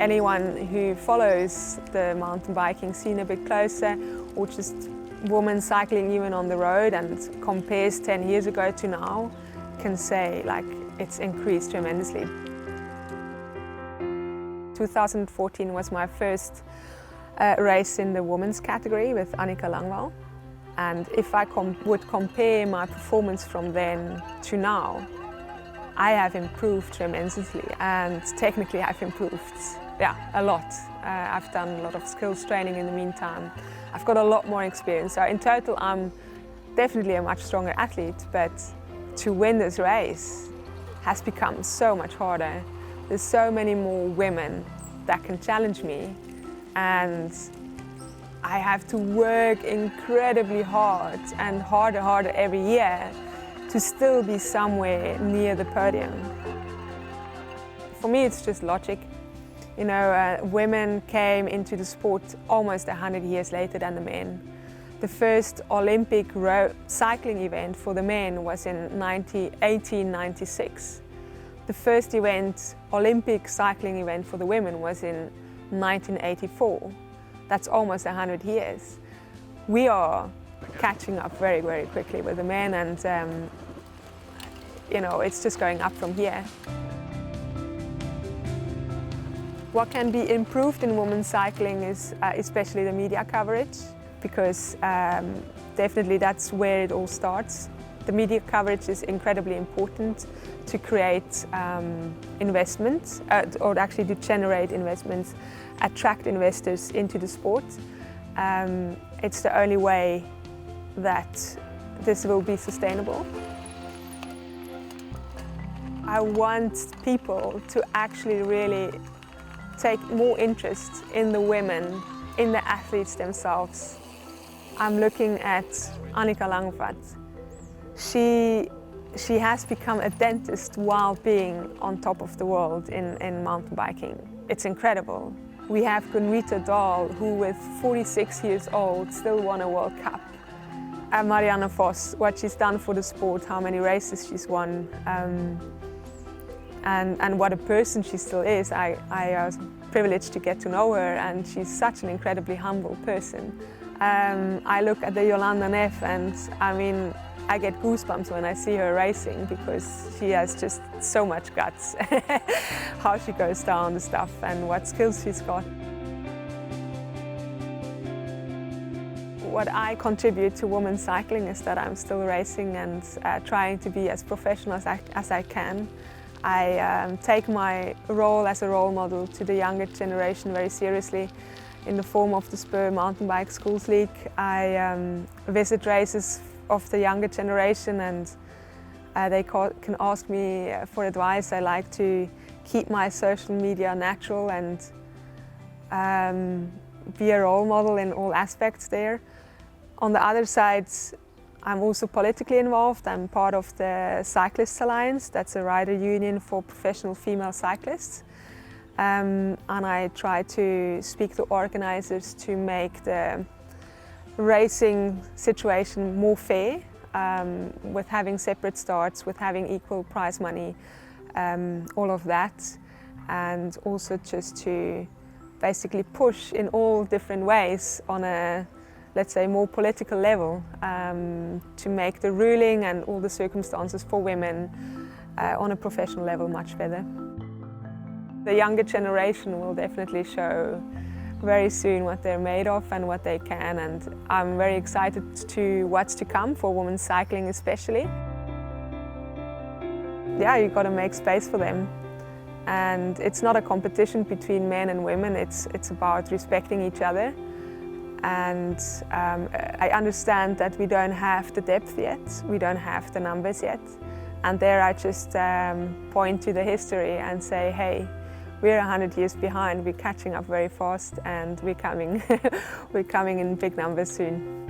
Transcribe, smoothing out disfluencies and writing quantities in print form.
anyone who follows the mountain biking scene a bit closer, or just women cycling even on the road and compares 10 years ago to now, can say like it's increased tremendously. 2014 was my first race in the women's category with Annika Langwall. And if I would compare my performance from then to now, I have improved tremendously, and technically I've improved, a lot. I've done a lot of skills training in the meantime. I've got a lot more experience. So in total, I'm definitely a much stronger athlete, but to win this race has become so much harder. There's so many more women that can challenge me, and I have to work incredibly hard and harder every year to still be somewhere near the podium. For me, it's just logic. You know, women came into the sport almost 100 years later than the men. The first Olympic cycling event for the men was in 1896. The first Olympic cycling event for the women was in 1984. That's almost 100 years. We are catching up very, very quickly with the men, and it's just going up from here. What can be improved in women's cycling is especially the media coverage, because definitely that's where it all starts. The media coverage is incredibly important to create investments, or actually to generate investments, attract investors into the sport. It's the only way that this will be sustainable. I want people to actually really take more interest in the women, in the athletes themselves. I'm looking at Annika Langwall. She has become a dentist while being on top of the world in mountain biking. It's incredible. We have Gunvita Dahl, who with 46 years old still won a World Cup. Marianne Vos, what she's done for the sport, how many races she's won, and what a person she still is. I was privileged to get to know her, and she's such an incredibly humble person. I look at the Jolanda Neff, and I mean, I get goosebumps when I see her racing, because she has just so much guts. How she goes down the stuff and what skills she's got. What I contribute to women's cycling is that I'm still racing and trying to be as professional as I can. I take my role as a role model to the younger generation very seriously in the form of the Spur Mountain Bike Schools League. I visit races of the younger generation, and they can ask me for advice. I like to keep my social media natural and be a role model in all aspects there. On the other side, I'm also politically involved. I'm part of the Cyclists Alliance. That's a rider union for professional female cyclists. And I try to speak to organizers to make the racing situation more fair, with having separate starts, with having equal prize money, all of that. And also just to basically push in all different ways on a, let's say, more political level, to make the ruling and all the circumstances for women on a professional level much better. The younger generation will definitely show very soon what they're made of and what they can, and I'm very excited to what's to come for women's cycling especially. Yeah, you've got to make space for them. And it's not a competition between men and women, it's about respecting each other. And I understand that we don't have the depth yet, we don't have the numbers yet. And there I just point to the history and say, hey, we're 100 years behind, we're catching up very fast, and we're coming in big numbers soon.